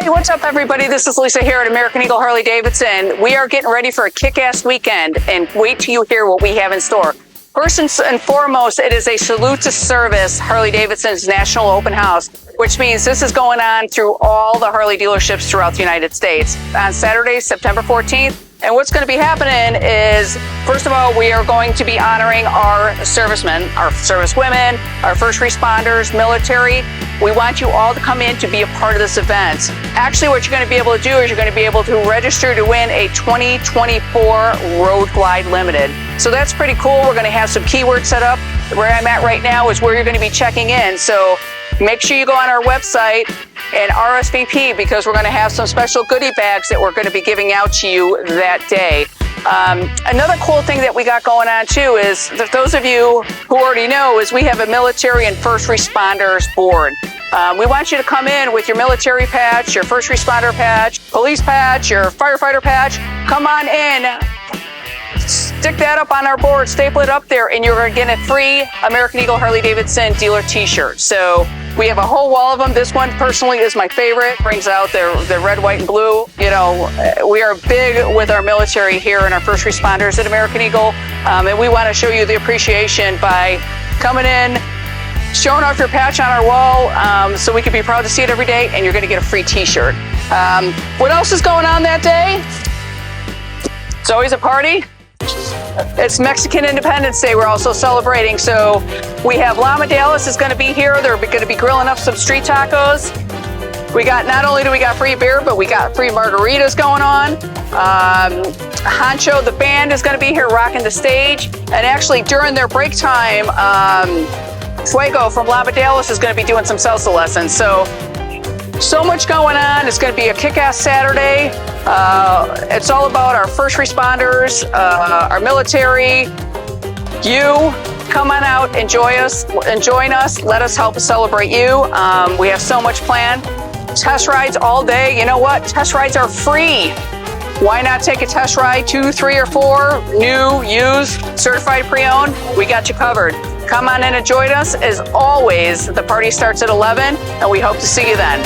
Hey, what's up, everybody? This is Lisa here at American Eagle Harley-Davidson. We are getting ready for a kick-ass weekend, and wait till you hear what we have in store. First and foremost, it is a salute to service Harley-Davidson's National Open House, which means this is going on through all the Harley dealerships throughout the United States on Saturday, September 14th. And what's going to be happening is, first of all, we are going to be honoring our servicemen, our servicewomen, our first responders, military. We want you all to come in to be a part of this event. Actually, what you're going to be able to do is you're going to be able to register to win a 2024 Road Glide Limited. So that's pretty cool. We're going to have some keywords set up. Where I'm at right now is where you're going to be checking in. So make sure you go on our website and RSVP, because we're going to have some special goodie bags that we're going to be giving out to you that day. Another cool thing that we got going on too is that those of you who already know is we have a military and first responders board. We want you to come in with your military patch, your first responder patch, police patch, your firefighter patch. Come on in, stick that up on our board, staple it up there, and you're going to get a free American Eagle Harley-Davidson dealer t-shirt. So we have a whole wall of them. This one personally is my favorite. Brings out the red, white, and blue. You know, we are big with our military here and our first responders at American Eagle. And we want to show you the appreciation by coming in, showing off your patch on our wall, so we can be proud to see it every day, and you're going to get a free t-shirt. What else is going on that day? It's always a party. It's Mexican Independence Day we're also celebrating. So we have LAMA Dallas is going to be here. They're going to be grilling up some street tacos. We got, not only do we got free beer, but we got free margaritas going on. Honcho, the band, is going to be here rocking the stage. And actually during their break time, Fuego from LAMA Dallas is going to be doing some salsa lessons. So much going on. It's going to be a kick-ass Saturday. It's all about our first responders, our military. You come on out, enjoy us, and join us. Let us help celebrate you. We have so much planned. Test rides all day. You know what? Test rides are free. Why not take a test ride? 2, 3, or 4, new, used, certified, pre-owned. We got you covered. Come on in and join us. As always, the party starts at 11, and we hope to see you then.